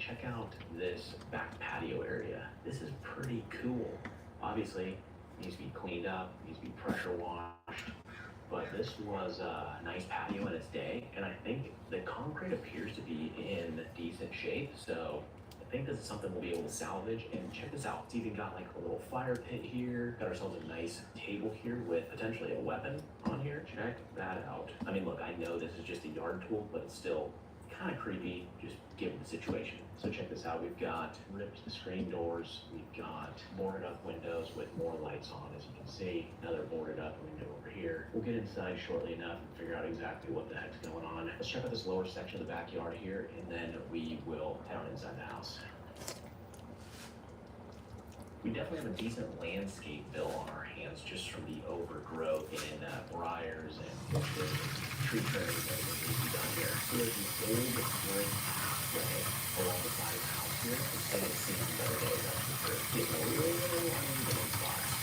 check out this back patio area. This is pretty cool. Obviously, needs to be cleaned up, needs to be pressure washed. But this was a nice patio in its day, and I think the concrete appears to be in decent shape. So I think this is something we'll be able to salvage. And check this out. It's even got like a little fire pit here. Got ourselves a nice table here with potentially a weapon on here. Check that out. I mean, look, I know this is just a yard tool, but it's still kind of creepy, just given the situation. So check this out. We've got ripped screen doors. We've got boarded up windows with more lights on, as you can see. Another boarded up window over here. We'll get inside shortly enough and figure out exactly what the heck's going on. Let's check out this lower section of the backyard here, and then we will head on inside the house. We definitely have a decent landscape bill on our hands just from the overgrowth in briars and bushes and tree trimming that needs to be done here. So there's an old brick pathway along the side of the house here. It's going to see some better days, that's for sure. Getting a little uneven spots.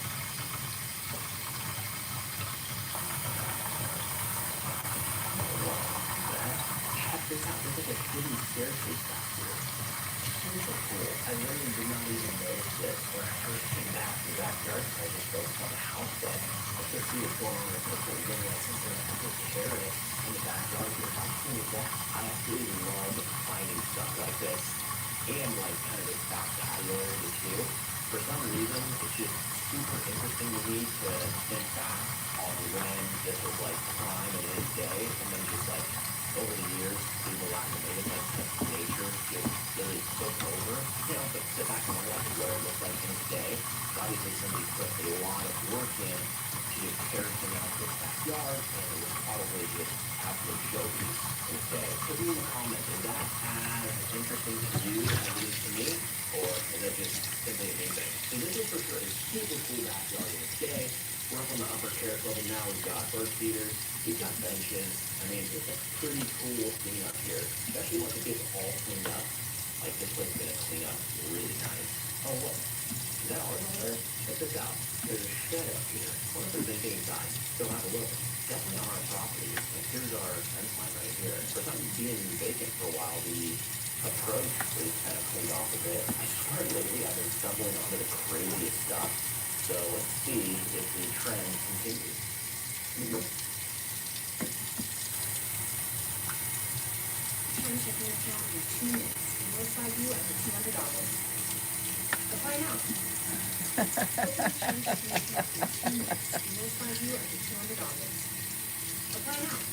Check this out. There's like a hidden staircase back here. So cool. I literally did not even notice this when I first came back to the backyard. I just focused on the house, but I could see what's going on with the pool. We're going to see some epic carrots in the backyard here. How cool is that? I absolutely love finding stuff like this and like kind of this back patio area too. For some reason, it's just super interesting to me to think back on when this was like prime in its day, and then just like over the years, through the lack of maintenance, like nature just really took over. You know, but sit back and wonder like what it looked like in its day. Obviously, somebody put a lot of work in to just tear everything out of this backyard, and it was probably just absolute showpiece in its day. So leave in the comments, is that as interesting to you as it is to me, or is it just simply amazing? So this is for sure a super cool backyard in its day. We're up on the upper terrace level now. We've got bird feeders, we've got benches. I mean, it's a pretty cool thing up here, especially once it gets all cleaned up. Like this place is gonna clean up really nice. Oh look, is that ours over there? Check this out. There's a shed up here. What if there's anything inside? Go have a look. Definitely on our property. Like here's our fence line right here. For something being vacant for a while, the approach is kind of cleaned off a bit. I swear lately I've been stumbling onto the craziest stuff. So let's see if the trend continues. Return checking account in 2 minutes. We notify you after $200. Apply now. Return checking account in 2 minutes. We notify you after $200. Apply now.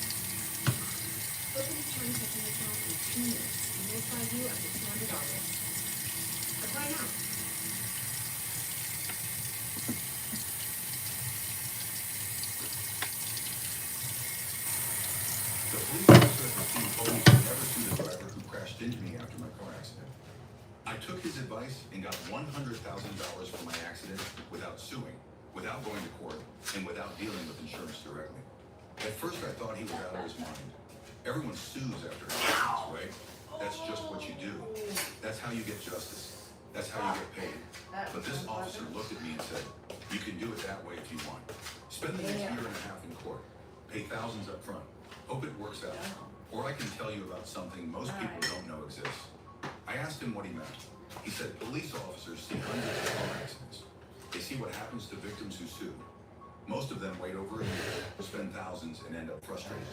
Open return checking account in 2 minutes. We notify you after $200. Apply now. The police officer at the scene told me to never sue the driver who crashed into me after my car accident. I took his advice and got $100,000 for my accident without suing, without going to court, and without dealing with insurance directly. At first I thought he was out of his mind. Everyone sues after accidents, right? That's just what you do. That's how you get justice. That's how you get paid. But this officer looked at me and said, you can do it that way if you want. Spend the next year and a half in court. Pay thousands up front. Hope it works out. Or I can tell you about something most people don't know exists. I asked him what he meant. He said police officers see hundreds of car accidents. They see what happens to victims who sue. Most of them wait over a year, spend thousands, and end up frustrated.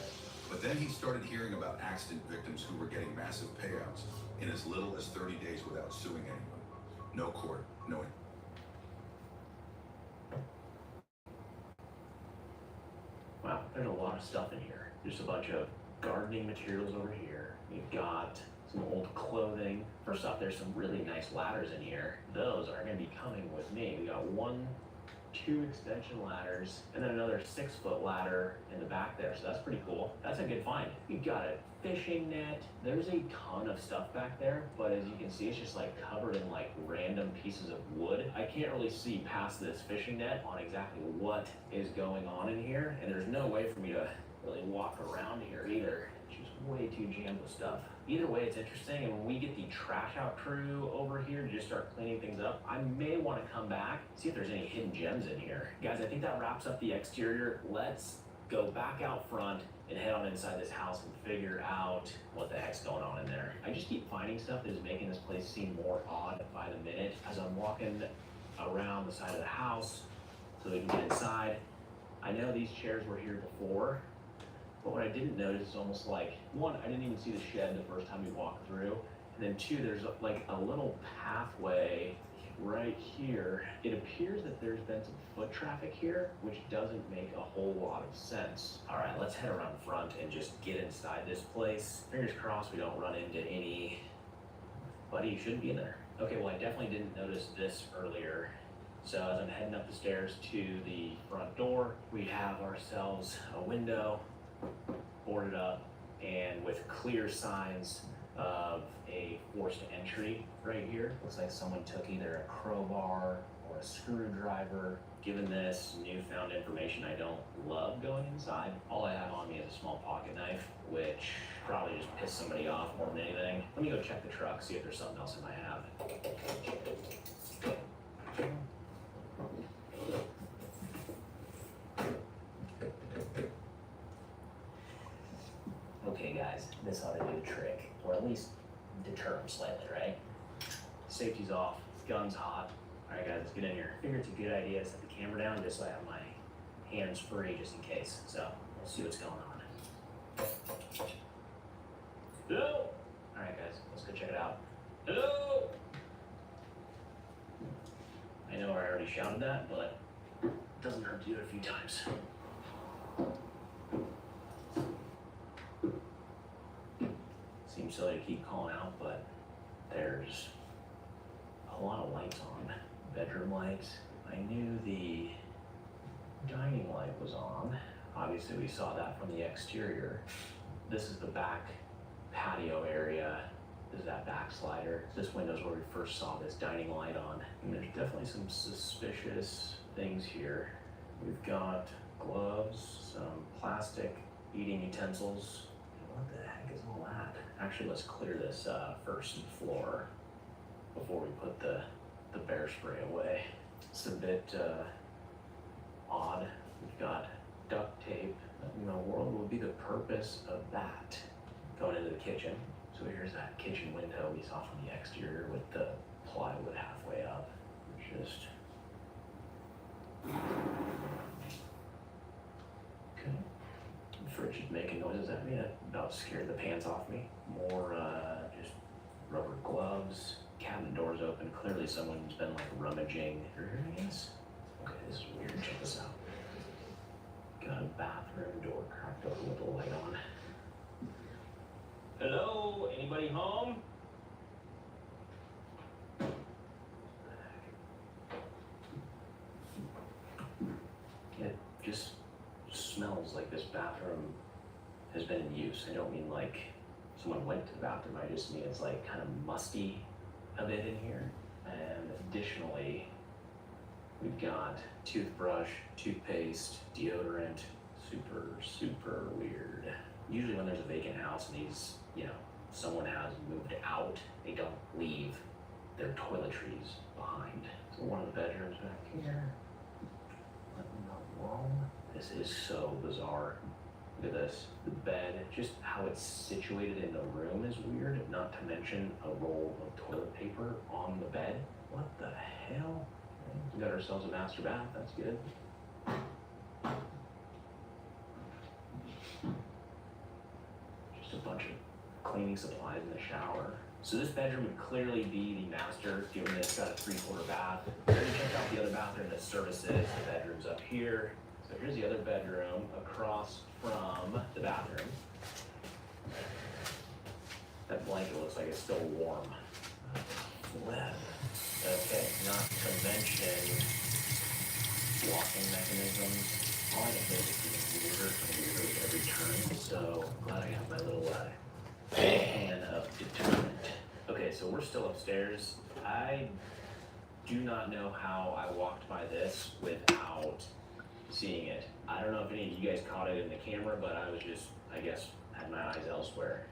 But then he started hearing about accident victims who were getting massive payouts in as little as 30 days without suing anyone. No court, no. Wow, there's a lot of stuff in here. There's a bunch of gardening materials over here. We've got some old clothing. First off, there's some really nice ladders in here. Those are gonna be coming with me. We got 2 extension ladders, and then another 6-foot ladder in the back there. So that's pretty cool. That's a good find. You've got a fishing net. There's a ton of stuff back there, but as you can see, it's just like covered in like random pieces of wood. I can't really see past this fishing net on exactly what is going on in here, and there's no way for me to really walk around here either. It's just way too jammed with stuff. Either way, it's interesting, and when we get the trash out crew over here to just start cleaning things up, I may want to come back, see if there's any hidden gems in here. Guys, I think that wraps up the exterior. Let's go back out front and head on inside this house and figure out what the heck's going on in there. I just keep finding stuff that is making this place seem more odd by the minute as I'm walking around the side of the house so we can get inside. I know these chairs were here before, but what I didn't notice is almost like, one, I didn't even see the shed the first time we walked through, and then two, there's like a little pathway right here. It appears that there's been some foot traffic here, which doesn't make a whole lot of sense. All right, let's head around front and just get inside this place. Fingers crossed we don't run into any, buddy, you shouldn't be in there. Okay, well, I definitely didn't notice this earlier. So as I'm heading up the stairs to the front door, we have ourselves a window boarded up and with clear signs of a forced entry right here. Looks like someone took either a crowbar or a screwdriver. Given this newfound information, I don't love going inside. All I have on me is a small pocket knife, which probably just pissed somebody off more than anything. Let me go check the truck, see if there's something else in my have. Okay guys, this ought to do the trick, or at least deter them slightly, right? Safety's off, gun's hot. All right guys, let's get in here. I figure it's a good idea to set the camera down just so I have my hands free just in case. So, we'll see what's going on. Hello? All right guys, let's go check it out. Hello? I know I already shouted that, but it doesn't hurt to do it a few times. Seems silly to keep calling out, but there's a lot of lights on. Bedroom lights. I knew the dining light was on. Obviously we saw that from the exterior. This is the back patio area. This is that back slider. This window's where we first saw this dining light on. And there's definitely some suspicious things here. We've got gloves, some plastic eating utensils. What the heck is all that? Actually, let's clear this first floor before we put the bear spray away. It's a bit odd. We've got duct tape. What in the world would be the purpose of that? Going into the kitchen. So here's that kitchen window we saw from the exterior with the plywood halfway up. Just okay. The fridge is making noises at me that about scared the pants off me. More just rubber gloves. Cabinet doors open. Clearly someone's been like rummaging. Here it is. Okay, this is weird. Check this out. Got a bathroom door cracked open with the light on. Hello? Anybody home? It just smells like this bathroom has been in use. I don't mean like someone went to the bathroom. I just mean it's like kind of musty a bit in here. And additionally, we've got toothbrush, toothpaste, deodorant. Super weird. Usually when there's a vacant house and these, someone has moved out, they don't leave their toiletries behind. So one of the bedrooms back here. What in the world? This is so bizarre. Look at this. The bed, just how it's situated in the room is weird, not to mention a roll of toilet paper on the bed. What the hell? We got ourselves a master bath, that's good. Just a bunch of cleaning supplies in the shower. So this bedroom would clearly be the master, given that it's got a 3/4 bath. We're gonna check out the other bathroom that services the bedrooms up here. So here's the other bedroom across from the bathroom. That blanket looks like it's still warm. Flip. Okay, not to mention locking mechanisms. All I can do is getting weirder and weirder with every turn. So glad I have my little pan of deterrent. Okay, so we're still upstairs. I do not know how I walked by this without seeing it. I don't know if any of you guys caught it in the camera, but I was just, I guess, had my eyes elsewhere.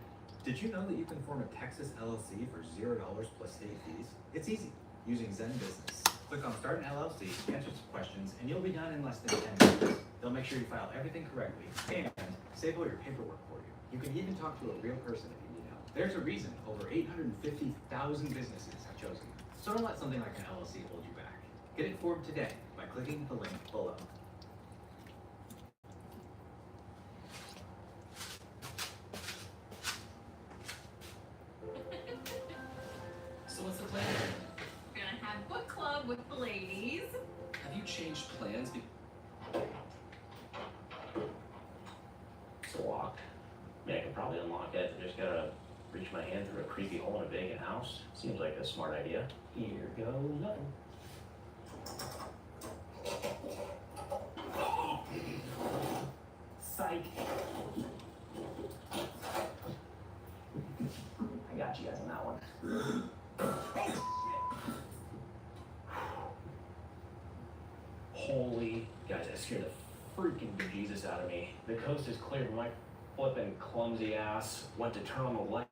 Did you know that you can form a Texas LLC for $0 plus state fees? It's easy, using Zen Business. Click on Start an LLC, answer some questions, and you'll be done in less than 10 minutes. They'll make sure you file everything correctly and save all your paperwork for you. You can even talk to a real person if you need help. There's a reason over 850,000 businesses have chosen them. So don't let something like an LLC hold you back. Get it formed today by clicking the link below. So what's the plan? We're gonna have book club with the ladies. Have you changed plans? It's locked. I mean, I can probably unlock it. I just gotta reach my hand through a creepy hole in a vacant house. Seems like a smart idea. Here goes nothing. Psych. I got you guys on that one. Holy guys, that scared the freaking bejesus out of me. The coast is clear, but my flipping clumsy ass went to turn on the light,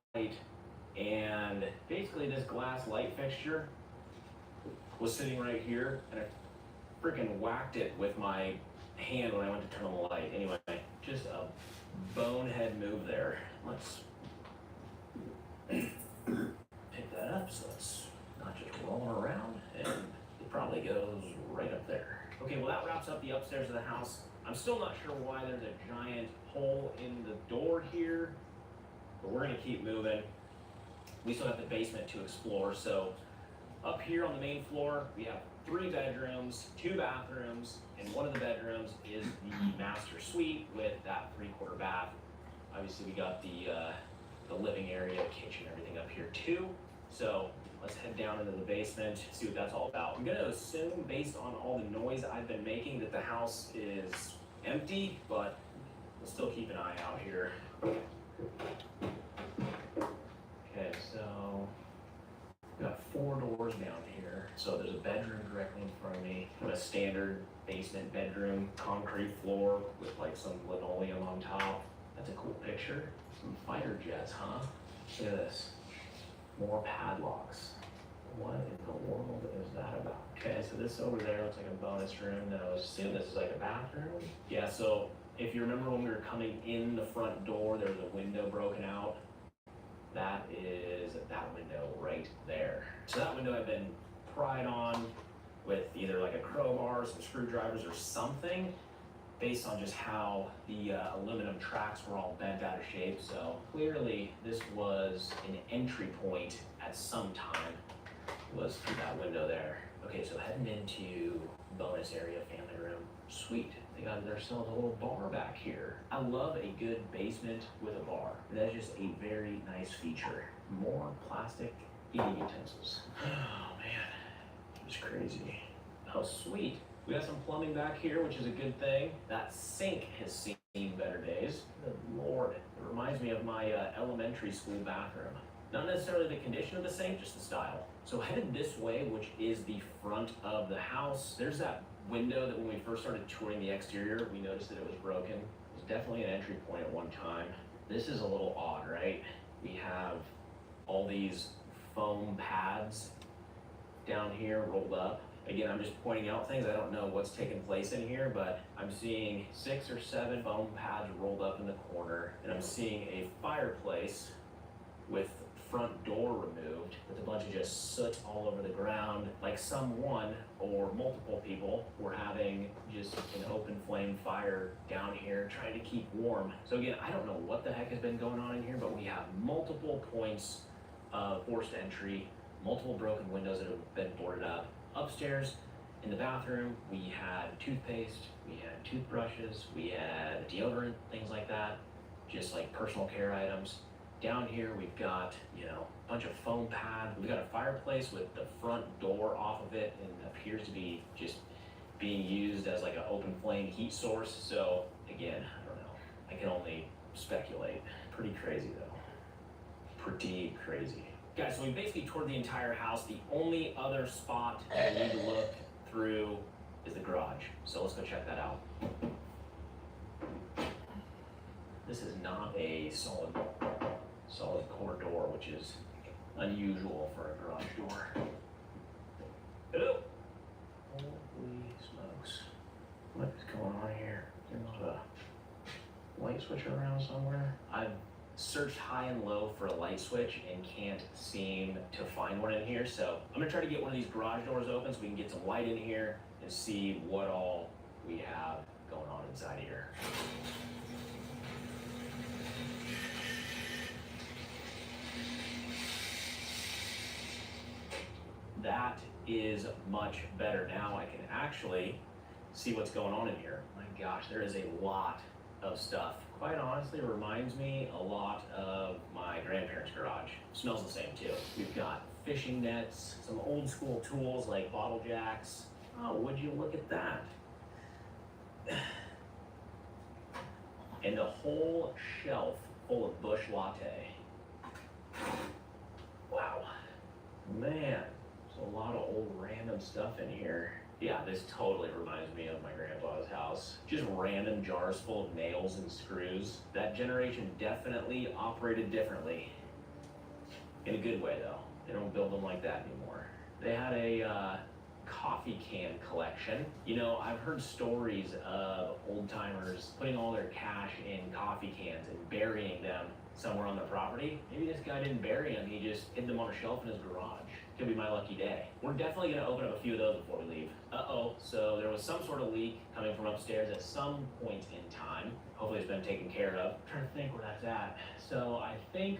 and basically this glass light fixture was sitting right here, and I freaking whacked it with my hand when I went to turn on the light. Anyway, just a bonehead move there. Let's pick that up so it's not just rolling around, and it probably goes right up there. Okay, well that wraps up the upstairs of the house. I'm still not sure why there's a giant hole in the door here, but we're gonna keep moving. We still have the basement to explore, so up here on the main floor, we have 3 bedrooms, 2 bathrooms, and one of the bedrooms is the master suite with that 3/4 bath. Obviously, we got the living area, kitchen, everything up here too. So let's head down into the basement, see what that's all about. I'm gonna assume, based on all the noise I've been making, that the house is empty, but we'll still keep an eye out here. Okay, so we've got 4 doors down here. So there's a bedroom directly in front of me, a standard basement bedroom, concrete floor with like some linoleum on top. That's a cool picture. Some fighter jets, huh? Look at this. More padlocks. What in the world is that about? Okay, so this over there looks like a bonus room. Then I would assume this is like a bathroom. Yeah, so if you remember when we were coming in the front door, there was a window broken out. That is that window right there. So that window had been pried on with either like a crowbar, some screwdrivers, or something, based on just how the aluminum tracks were all bent out of shape. So clearly this was an entry point at some time, was through that window there. Okay, so heading into bonus area, family room, sweet. They got themselves a little bar back here. I love a good basement with a bar. That's just a very nice feature. More plastic eating utensils. Oh man, it's crazy. Oh sweet. We got some plumbing back here, which is a good thing. That sink has seen better days. Good Lord, it reminds me of my elementary school bathroom. Not necessarily the condition of the sink, just the style. So headed this way, which is the front of the house, there's that window that when we first started touring the exterior, we noticed that it was broken. It was definitely an entry point at one time. This is a little odd, right? We have all these foam pads down here rolled up. Again, I'm just pointing out things. I don't know what's taking place in here, but I'm seeing 6 or 7 foam pads rolled up in the corner, and I'm seeing a fireplace with front door removed with a bunch of just soot all over the ground, like someone or multiple people were having just an open flame fire down here trying to keep warm. So again, I don't know what the heck has been going on in here, but we have multiple points of forced entry, multiple broken windows that have been boarded up. Upstairs in the bathroom, we had toothpaste, we had toothbrushes, we had deodorant, things like that, just like personal care items. Down here, we've got, you know, a bunch of foam pad. We've got a fireplace with the front door off of it and appears to be just being used as like an open flame heat source. So again, I don't know. I can only speculate. Pretty crazy though. Pretty crazy. Guys, so we basically toured the entire house. The only other spot that we need to look through is the garage. So let's go check that out. This is not a solid core door, which is unusual for a garage door. Hello. What is going on here? There's a light switch around somewhere. I've searched high and low for a light switch and can't seem to find one in here, so I'm gonna try to get one of these garage doors open so we can get some light in here and see what all we have going on inside here. That is much better. Now I can actually see what's going on in here. My gosh, there is a lot of stuff. Quite honestly, it reminds me a lot of my grandparents' garage. Smells the same too. We've got fishing nets, some old school tools like bottle jacks. Oh, would you look at that? And a whole shelf full of Bush Latte. Wow. Man, there's a lot of old random stuff in here. Yeah, this totally reminds me of my grandpa's house. Just random jars full of nails and screws. That generation definitely operated differently. In a good way though. They don't build them like that anymore. They had a coffee can collection. You know, I've heard stories of old timers putting all their cash in coffee cans and burying them somewhere on their property. Maybe this guy didn't bury them, he just hid them on a shelf in his garage. Could be my lucky day. We're definitely gonna open up a few of those before we leave. Uh-oh, so there was some sort of leak coming from upstairs at some point in time. Hopefully it's been taken care of. I'm trying to think where that's at. So I think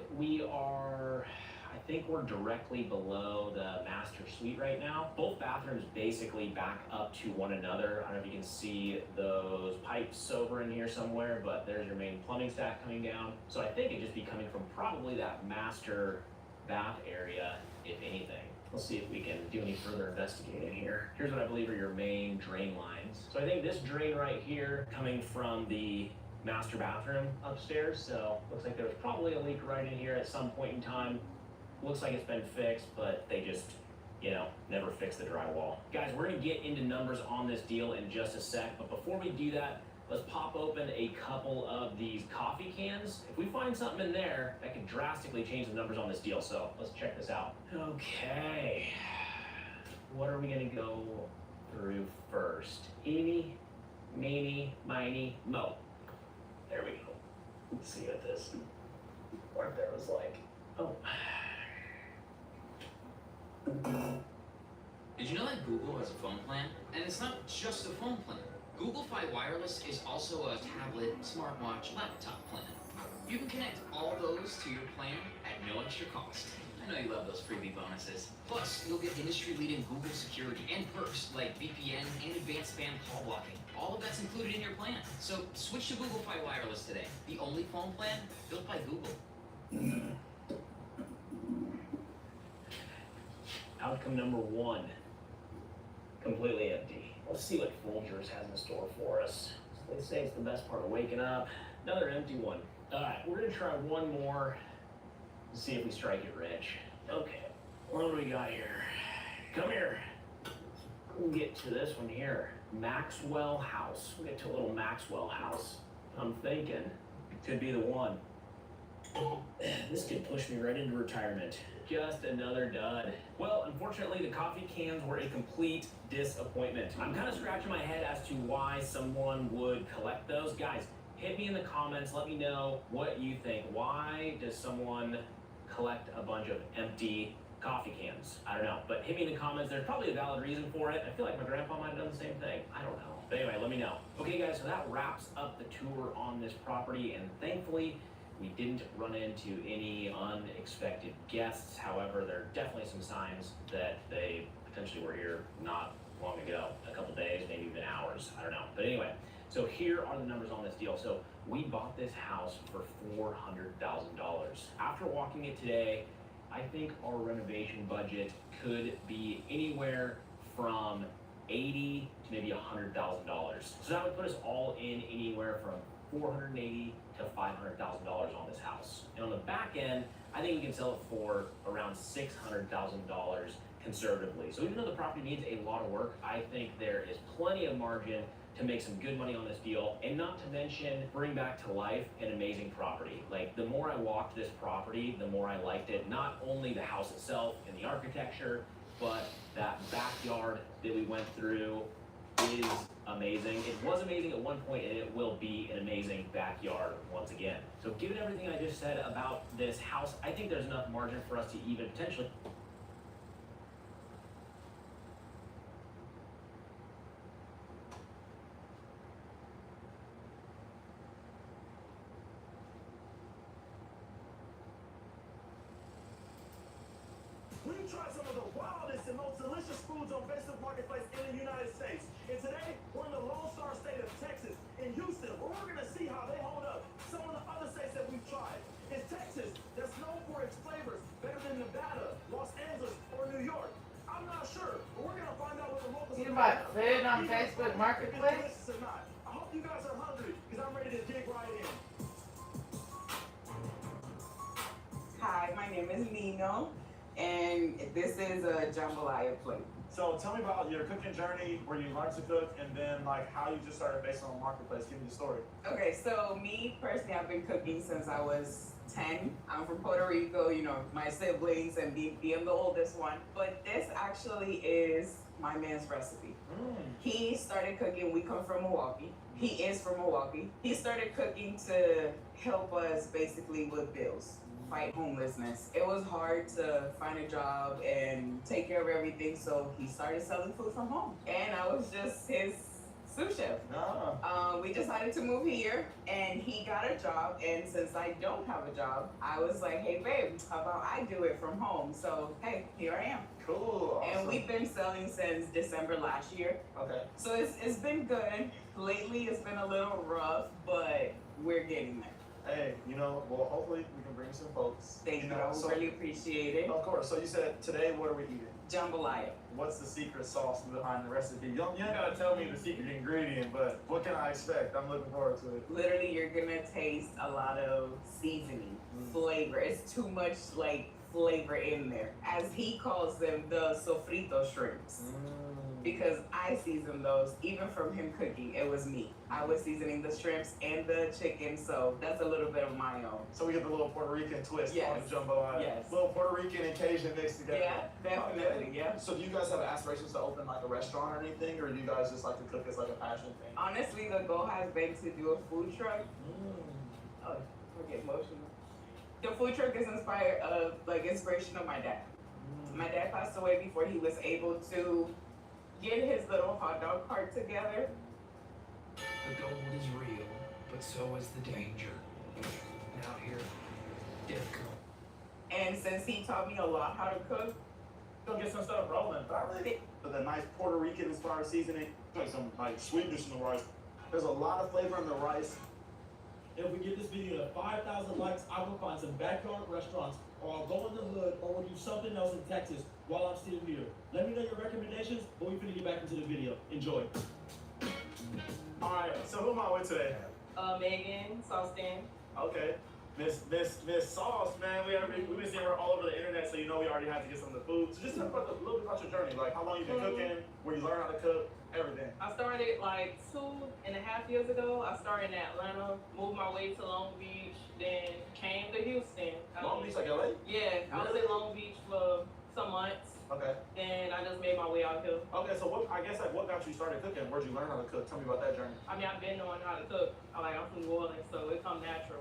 we're directly below the master suite right now. Both bathrooms basically back up to one another. I don't know if you can see those pipes over in here somewhere, but there's your main plumbing stack coming down. So I think it'd just be coming from probably that master bath area, if anything. Let's see if we can do any further investigating here. Here's what I believe are your main drain lines. So I think this drain right here coming from the master bathroom upstairs. So looks like there was probably a leak right in here at some point in time. Looks like it's been fixed, but they just, you know, never fixed the drywall. Guys, we're gonna get into numbers on this deal in just a sec, but before we do that, let's pop open a couple of these coffee cans. If we find something in there, that could drastically change the numbers on this deal, so let's check this out. Okay, what are we gonna go through first? Eeny, meeny, miny, mo. There we go. Let's see what this part there was like. Oh. Did you know that Google has a phone plan? And it's not just a phone plan. Google Fi Wireless is also a tablet, smartwatch, laptop plan. You can connect all those to your plan at no extra cost. I know you love those freebie bonuses. Plus, you'll get industry-leading Google security and perks like VPN and advanced spam call blocking. All of that's included in your plan. So switch to Google Fi Wireless today. The only phone plan built by Google. Outcome number one, completely empty. Let's see what Folgers has in store for us. They say it's the best part of waking up. Another empty one. All right, we're gonna try one more and see if we strike it rich. Okay, what do we got here? Come here. We'll get to this one here. Maxwell House. We'll get to a little Maxwell House. I'm thinking could be the one. This could push me right into retirement. Just another dud. Well, unfortunately, the coffee cans were a complete disappointment. I'm kind of scratching my head as to why someone would collect those. Guys, hit me in the comments. Let me know what you think. Why does someone collect a bunch of empty coffee cans? I don't know, but hit me in the comments. There's probably a valid reason for it. I feel like my grandpa might have done the same thing. I don't know. But anyway, let me know. Okay, guys, so that wraps up the tour on this property, and thankfully, we didn't run into any unexpected guests. However, there are definitely some signs that they potentially were here not long ago, a couple days, maybe even hours, I don't know. But anyway, so here are the numbers on this deal. So we bought this house for $400,000. After walking it today, I think our renovation budget could be anywhere from $80,000 to maybe $100,000. So that would put us all in anywhere from $480,000 to $500,000 on this house. And on the back end, I think we can sell it for around $600,000 conservatively. So even though the property needs a lot of work, I think there is plenty of margin to make some good money on this deal, and not to mention bring back to life an amazing property. Like, the more I walked this property, the more I liked it. Not only the house itself and the architecture, but that backyard that we went through, is amazing. It was amazing at one point, and it will be an amazing backyard once again. So given everything I just said about this house, I think there's enough margin for us to even potentially We tried some of the wildest and most delicious foods on Facebook Marketplace in the United States. And today, we're in the Lone Star State of Texas, in Houston, where we're going to see how they hold up some of the other states that we've tried. In Texas, that's known for its flavors, better than Nevada, Los Angeles, or New York. I'm not sure, but we're going to find out what the locals You about food on Facebook if Marketplace? it's delicious or not. I hope you guys are hungry, because I'm ready to dig right in. Hi, my name is Nino, and this is a jambalaya plate. So tell me about your cooking journey, where you learned to cook, and then like how you just started based on Marketplace. Give me the story. Okay, so me personally, I've been cooking since I was 10. I'm from Puerto Rico, you know, my siblings and being the oldest one. But this actually is my man's recipe. He started cooking, we come from Milwaukee. He is from Milwaukee. He started cooking to help us basically with bills, fight homelessness. It was hard to find a job and take care of everything, so he started selling food from home. And I was just his sous chef. We decided to move here, and he got a job, and since I don't have a job, I was like, hey babe, how about I do it from home? So hey, here I am. Cool. Awesome. And we've been selling since December last year. Okay. So it's been good. Lately it's been a little rough, but we're getting there. Hey, you know, well, hopefully we can bring some folks. Thank you. know, I so- really appreciate it. Of course. So you said today, what are we eating? Jambalaya. What's the secret sauce behind the recipe? You ain't gotta tell me the secret ingredient, but what can I expect? I'm looking forward to it. Literally, you're gonna taste a lot of seasoning, flavor. It's too much like flavor in there. As he calls them, the sofrito shrimps. Because I season those, even from him cooking, it was me. I was seasoning the shrimps and the chicken, so that's a little bit of my own. So we get the little Puerto Rican twist on Yes. the jambalaya. Yes. Little Puerto Rican and Cajun mixed together. Yeah, definitely, yeah. So do you guys have aspirations to open like a restaurant or anything, or do you guys just like to cook as like a passion thing? Honestly, the goal has been to do a food truck. Oh, I get emotional. The food truck is inspired of like inspiration of my dad. My dad passed away before he was able to get his little hot dog cart together. The gold is real, but so is the danger. And out here, death comes. And since he taught me a lot how to cook, Gonna get some stuff rolling, but I really think with a nice Puerto Rican inspired seasoning, like some like sweetness in the rice. There's a lot of flavor in the rice. If we get this video to 5,000 likes, I will find some backyard restaurants, or I'll go in the hood, or we'll do something else in Texas while I'm still here. Let me know your recommendations, but we finna get back into the video. Enjoy. Alright, so who am I with today? Megan, Saucepan. Okay. Miss Sauce, man, we've been seeing her all over the internet, so you know we already had to get some of the food. So just talk about a little bit about your journey, like how long you've been cooking, where you learn how to cook, everything. I started like 2.5 years ago. I started in Atlanta, moved my way to Long Beach, then came to Houston. Long Beach, like LA? Yeah, I was in Long Beach for some months. Okay. Then I just made my way out here. Okay, so what got you started cooking? Where'd you learn how to cook? Tell me about that journey. I mean, I've been knowing how to cook. I'm from New Orleans, so it come natural.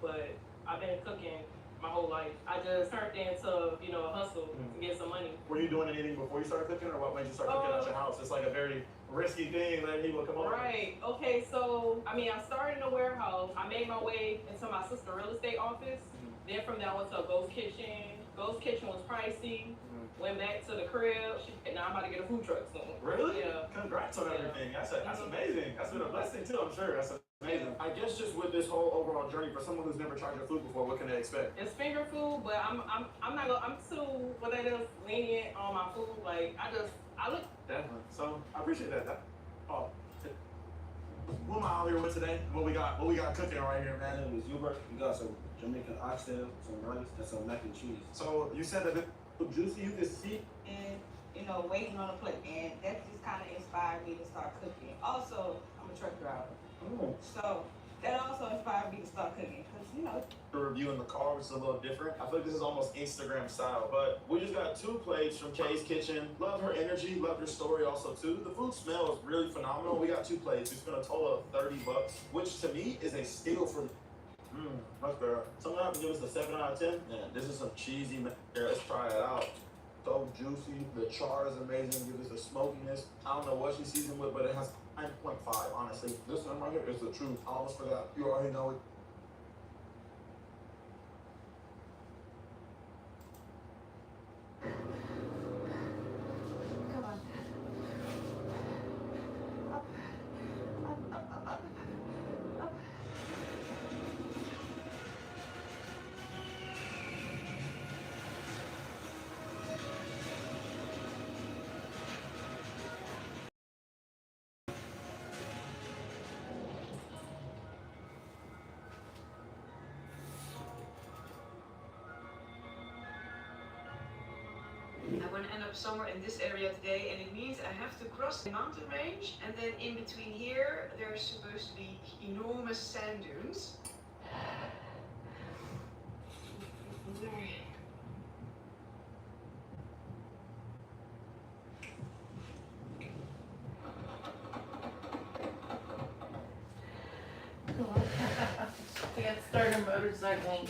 But I've been cooking my whole life. I just turned into, a hustle to get some money. Were you doing anything before you started cooking, or what made you start cooking at your house? It's like a very risky thing, letting people come over. Right. Okay, so, I started in a warehouse. I made my way into my sister's real estate office. Then from there, I went to a ghost kitchen. Ghost kitchen was pricey. Went back to the crib, and now I'm about to get a food truck soon. Really? Yeah. Congrats on everything. That's amazing. That's been a blessing too, I'm sure. That's amazing. I guess just with this whole overall journey, for someone who's never tried your food before, what can they expect? It's finger food, but I'm not gonna, I'm too, what that is, lenient on my food. Like, I look. Definitely. So I appreciate that. Who am I out here with today? What we got cooking right here, man? My name is Hubert. We got some Jamaican oxtail, some rice, and some mac and cheese. So you said that it was juicy, you can see. And waiting on a plate, and that just kind of inspired me to start cooking. Also, I'm a truck driver, so That also inspired me to start cooking. Cause you know, The review in the car, which is a little different. I feel like this is almost Instagram style, but we just got 2 plates from Kay's Kitchen. Love her energy, love her story also too. The food smell is really phenomenal. We got 2 plates. We spent a total of $30, which to me is a steal for. That's fair. Someone have to give us a 7 out of 10. Yeah, this is some cheesy. Here, let's try it out. So juicy. The char is amazing. Gives us a smokiness. I don't know what she seasoned with, but it has 9.5. Honestly, this one right here is the truth. I almost forgot. You already know it. Come on. Up, up. I want to end up somewhere in this area today, and it means I have to cross the mountain range, and then in between here there's supposed to be enormous sand dunes. Can't start a motorcycle.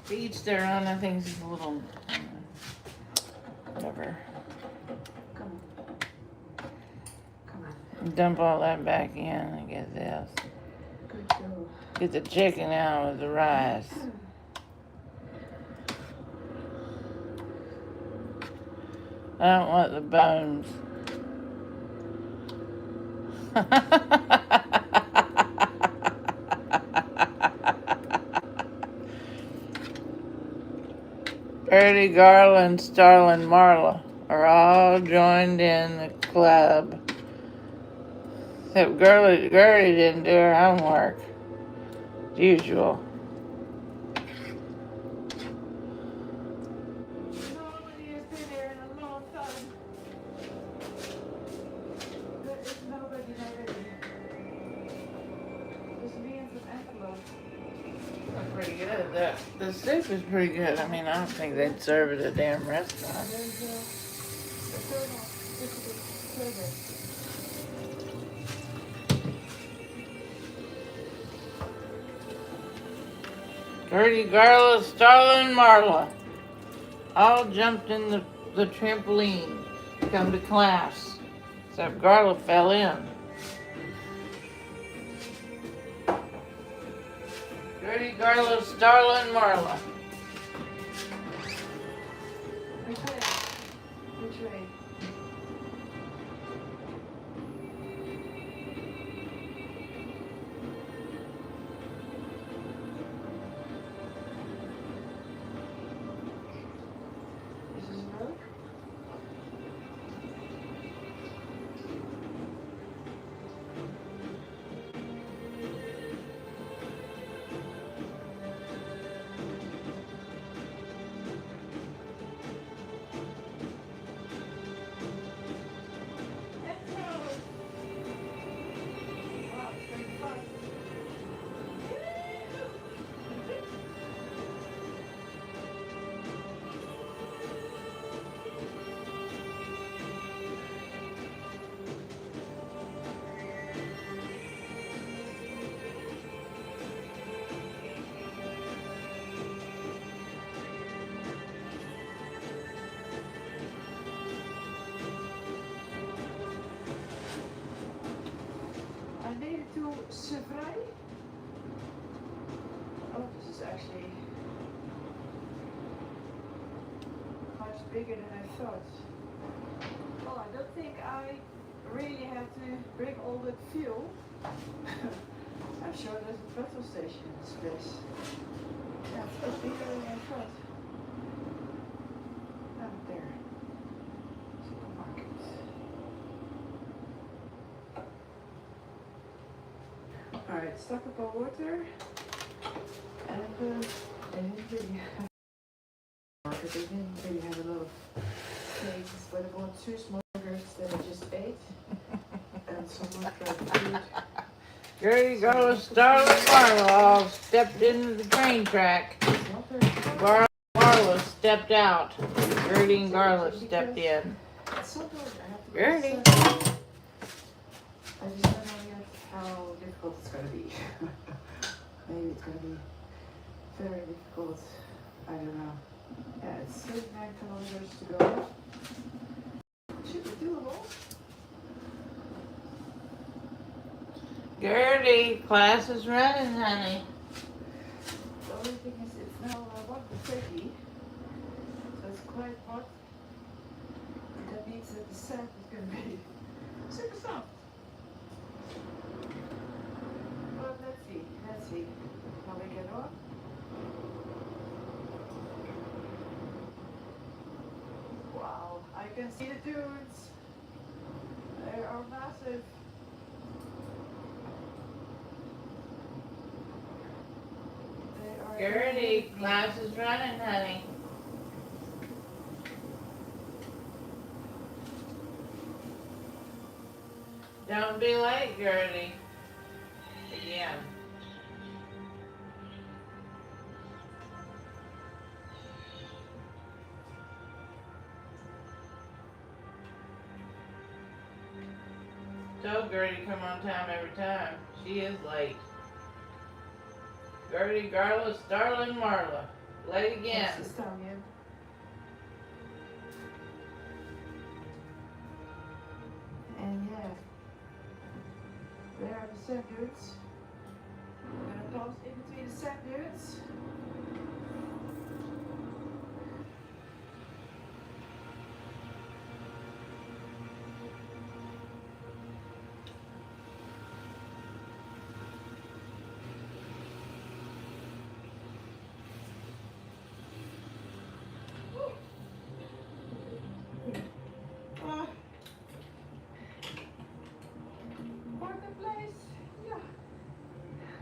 Beach they're on, I think is a little, whatever. Come on. Dump all that back in and get this. Good girl. Get the chicken out with the rice. I don't want the bones. Gertie, Garland, Starlin, Marla are all joined in the club. Except Gertie didn't do her homework. As usual. Nobody has been here in a long time. There is nobody already. Just me and some antelope. That's pretty good. The soup is pretty good. I mean, I don't think they'd serve at a damn restaurant. There's the turtle. This is the turtle. Gertie, Garla, Starlin, Marla all jumped in the trampoline to come to class. Except Garla fell in. Gertie, Garla, Starlin, Marla. Which way? Which way? This is road? I made it to Sevrij. Oh, this is actually much bigger than I thought. Oh, I don't think I really have to bring all that fuel. I'm sure there's a petrol station in this place. Yeah, it's much bigger than I thought. Out there. Supermarket. Alright, stock up on water. And they didn't really have market. They didn't really have a lot of things, but I bought 2 smokers that I just ate. And some more dried food. Gertie, Garla, Starla, Marla all stepped into the train track. Garla stepped out. Gertie and Garla stepped in. Gertie. I just don't know yet how difficult it's gonna be. Maybe it's gonna be very difficult. I don't know. Yeah, it's 39 kilometers to go. Should be doable. Gertie, class is running, honey. The only thing is it's now 1:30, so it's quite hot. And that means that the sand is going to be super soft. But let's see how we get on. Wow, I can see the dunes. They are massive. Gertie, class is running, honey. Don't be late, Gertie. Again. Tell Gertie come on time every time. She is late. Gertie, Garla, Starla, and Marla. Late again. This is Tanya. And yeah, there are the sand dunes. I'm gonna pause in between the sand dunes.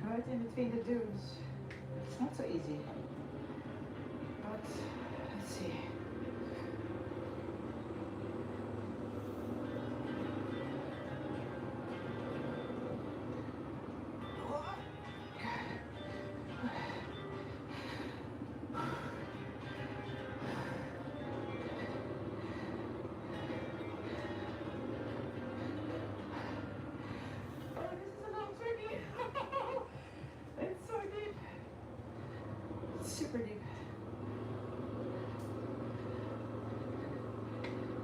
Right in between the dunes. It's not so easy. But let's see. Super deep.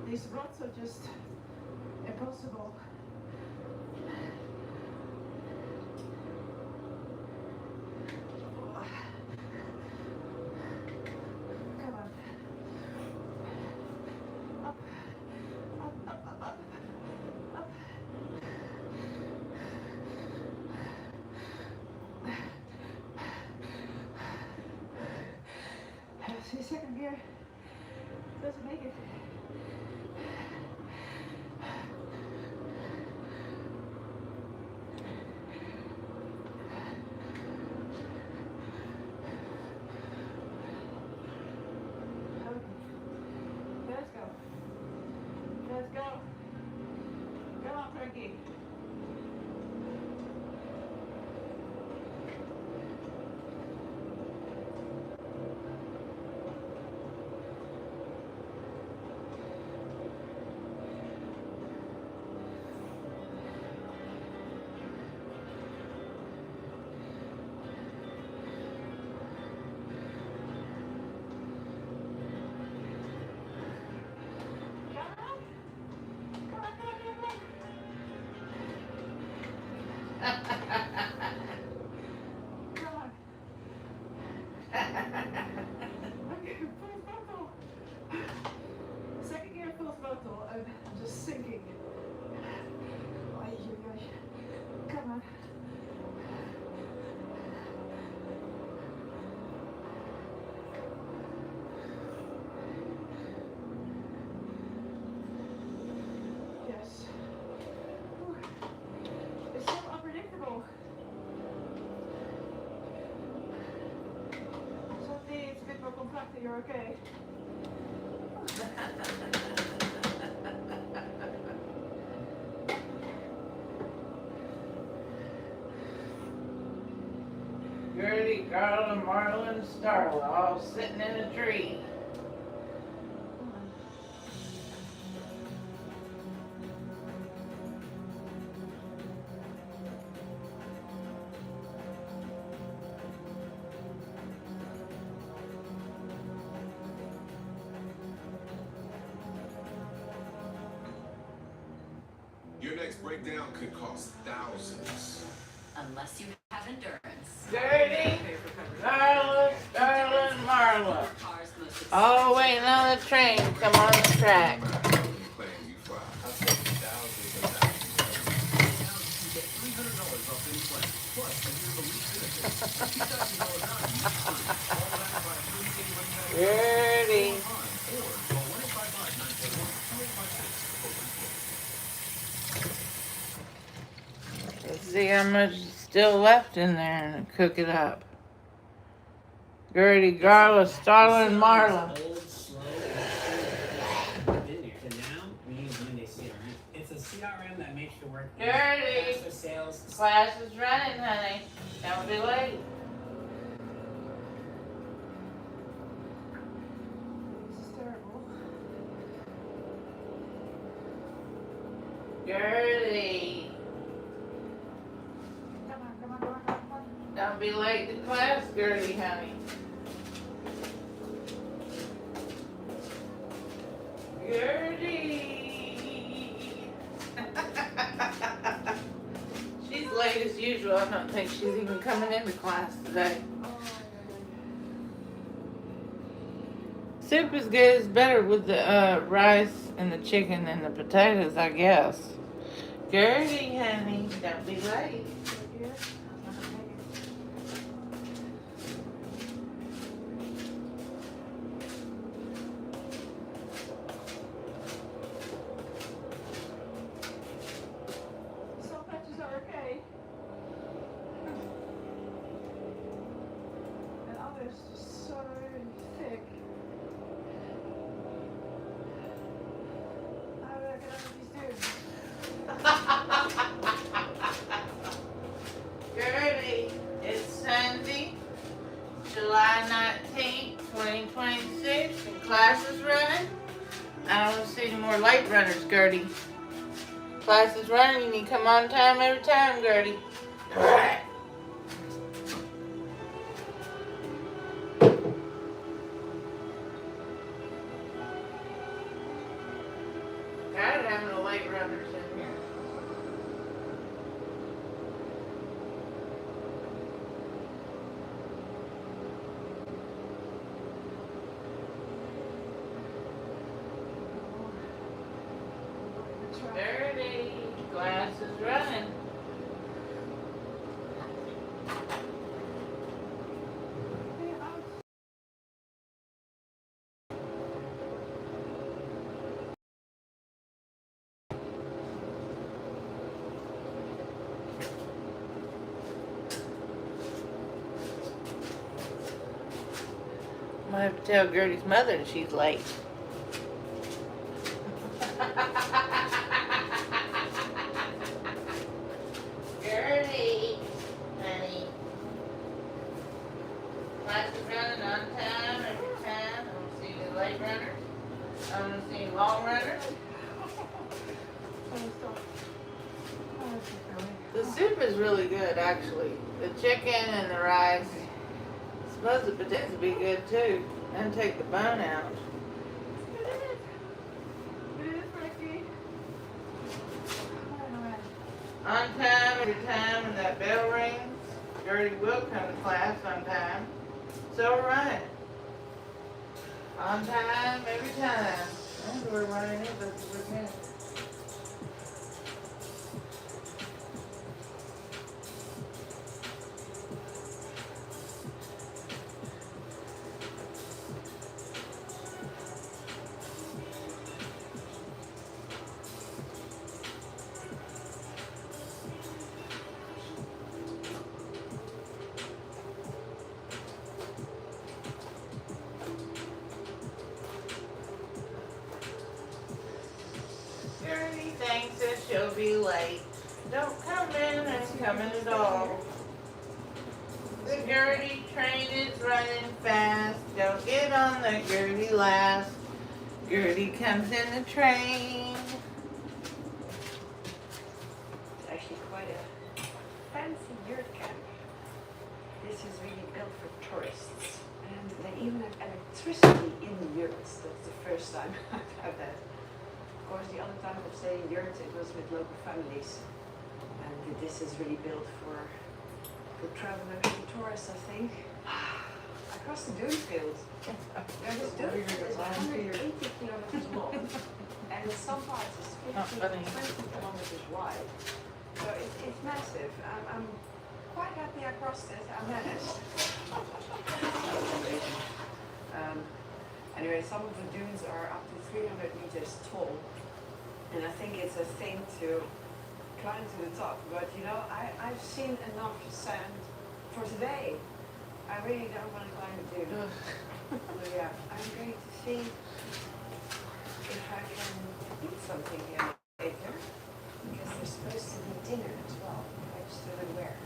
These rods are just impossible. Come on. Up, up, up, up, up, up. See, second gear doesn't make it. Let's go. Let's go. Come on, Frankie. Second gear full throttle, I'm just sinking. Ay, ay, ay. Come on. Yes. Whew. It's so unpredictable. Suddenly it's a bit more compact and you're okay. Gertie, Garland, Marlon, and Starla all sitting in a tree. Your next breakdown could cost thousands. Unless you have endurance. Gertie, Garland, Starla, and Marlon. All waiting on the train to come on the track. No matter how many planes you fly. I'll take thousands and thousands of dollars. Now you can get $300 off any plan. Plus, and here's the least benefits. $2,000 value each free. All backed by a free anybody matter. Gertie. Or call 1-855-941-2826. Let's see how much is still left in there and cook it up. Gertie, Garland, Starla, and Marlon. Old, slow, been there. So now we use Monday CRM. It's a CRM that makes your work Gertie. faster sales. Class is running, honey. Don't be late. This is terrible. Gertie. Come on, come on, come on, come on. Don't be late to class, Gertie, honey. Gertie. She's late as usual. I don't think she's even coming into class today. Soup is good. It's better with the rice and the chicken than the potatoes, I guess. Gertie, honey, don't be late. Salt patches are okay. And others just so thick. How do I get under these dudes? Gertie, it's Sunday, July 19th, 2026, and class is running. I don't want to see any more late runners, Gertie. Class is running, you need to come on time every time, Gertie. Alright. Tired of having the late runners in here. Gertie, class is running. I might have to tell Gertie's mother that she's late. Gertie, honey. Class is running on time, every time. I don't see any late runners. I don't see any long runners. The soup is really good, actually. The chicken and the rice. I suppose the potatoes would be good too. And take the bone out. On time, every time, when that bell rings, Gertie will come to class on time. So we're running. On time, every time. And we're running it, but we're good. Gertie thinks that she'll be late. Don't come in and come in at all. the Gertie train is running fast. Don't get on the Gertie last. Gertie comes in the train. It's actually quite a fancy yurt camp. This is really built for tourists. And they even have electricity in the yurts. That's the first time I've had that. Of course, the other time I've stayed in yurts, it was with local families. And this is really built for travelers and tourists, I think. Across the dune field. There's this dune field is 180 kilometers long. And in some parts it's 15 to 20 kilometers wide. So it's massive. I'm quite happy I crossed it. I managed. Anyway, some of the dunes are up to 300 meters tall. And I think it's a thing to climb to the top. But you know, I've seen enough sand for today. I really don't want to climb the dune. So yeah, I'm going to see if I can eat something here later. Because there's supposed to be dinner as well. I just don't know where.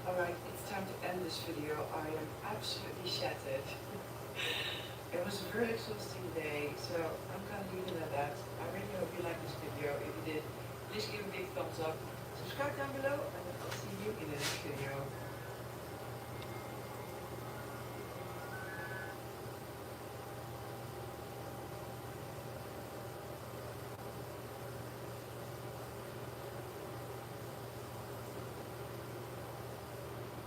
Alright, it's time to end this video. I am absolutely shattered. It was a very exhausting day, so I'm gonna leave it at that. I really hope you liked this video. If you did, please give a big thumbs up. Subscribe down below, and I'll see you in the next video.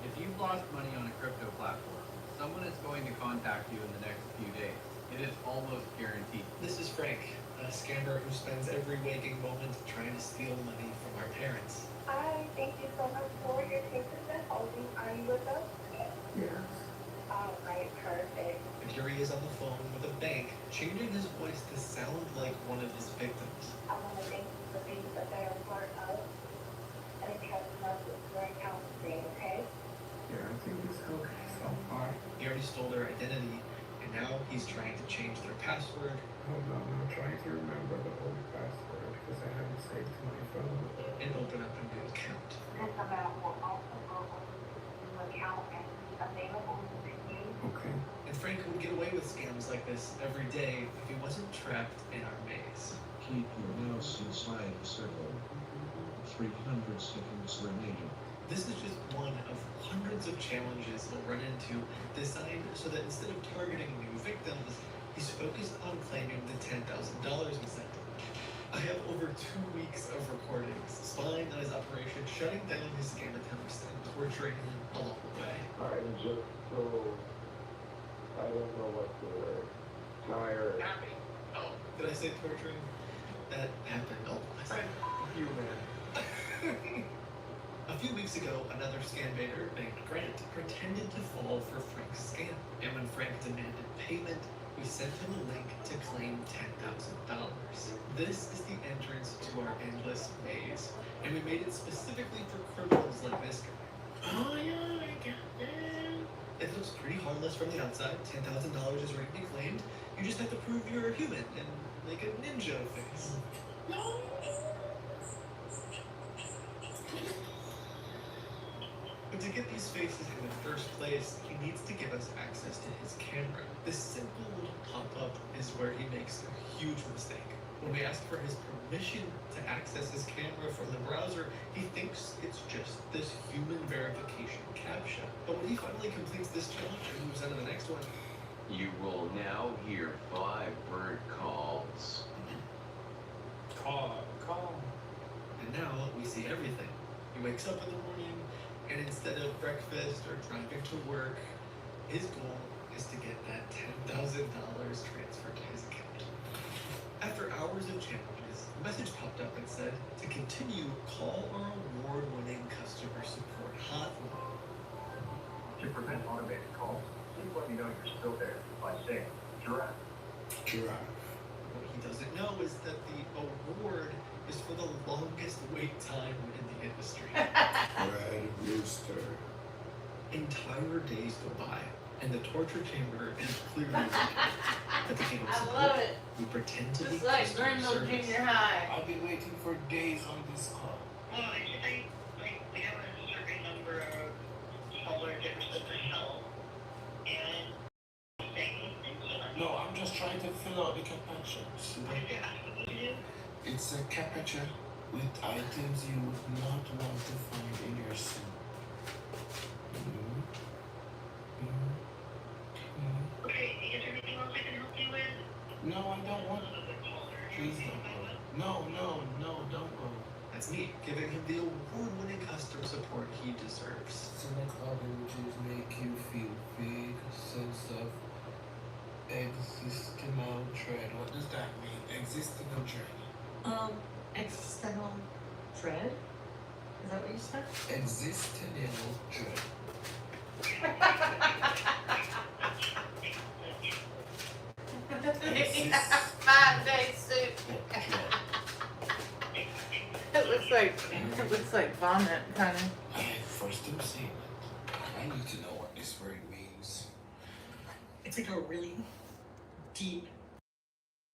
If you've lost money on a crypto platform, someone is going to contact you in the next few days. It is almost guaranteed. This is Frank, a scammer who spends every waking moment trying to steal money from our parents. Hi, thank you so much for your 10% holding. Are you with us? Yes. Alright, perfect. And here he is on the phone with a bank, changing his voice to sound like one of his victims. I want to thank you for being that they are part of and trusting us with your account today, okay? Yeah, I think it's okay so far. He already stole their identity, and now he's trying to change their password. Hold on, I'm trying to remember the old password because I haven't saved to my phone. And open up a new account. This amount will also go over to the new account and be available to you. Okay. And Frank would get away with scams like this every day if he wasn't trapped in our maze. Keep your mouse inside the circle. 300 seconds remaining. This is just one of hundreds of challenges he'll run into, designed so that instead of targeting new victims, he's focused on claiming the $10,000 he sent him. I have over 2 weeks of recordings spying on his operation, shutting down his scam attempts, and torturing him along the way. I'm just so... I don't know what the word. Tired. Happy. Oh, did I say torturing? That happened all the time. You man. A few weeks ago, another scam baiter named Grant pretended to fall for Frank's scam. And when Frank demanded payment, we sent him a link to claim $10,000. This is the entrance to our endless maze. And we made it specifically for criminals like this guy. Oh yeah, I got that. It looks pretty harmless from the outside. $10,000 is ready to be claimed. You just have to prove you're a human and make a ninja face. No. But to get these faces in the first place, he needs to give us access to his camera. This simple little pop-up is where he makes a huge mistake. When we ask for his permission to access his camera from the browser, he thinks it's just this human verification CAPTCHA. But when he finally completes this challenge and moves on to the next one, you will now hear 5 bird calls. Call. And now we see everything. He wakes up in the morning, and instead of breakfast or driving to work, his goal is to get that $10,000 transferred to his account. After hours of challenges, a message popped up and said, to continue, call our award-winning customer support hotline. To prevent automated calls, please let me know you're still there by saying giraffe. What he doesn't know is that the award is for the longest wait time in the industry. Red rooster. Entire days go by, And the torture chamber is clearly at the table. I love it. We pretend to be It's like customer Grindle service. Junior High. I've been waiting for days on this call. Well, we have a certain number of solar dimmers to sell, and No, I'm just trying to fill out the capture. It's a capture with items you would not want to find in your sim. Okay, is there anything else I can help you with? No, I don't want. Please don't go. No, don't go. That's me, giving him the award-winning customer support he deserves. Select all images make you feel big, sense of existential dread. What does that mean? Existential dread. Existential dread? Is that what you said? Existential dread. Five-day soup. It looks like vomit, kind of. First time seeing it. I need to know what this word means. It's like a really deep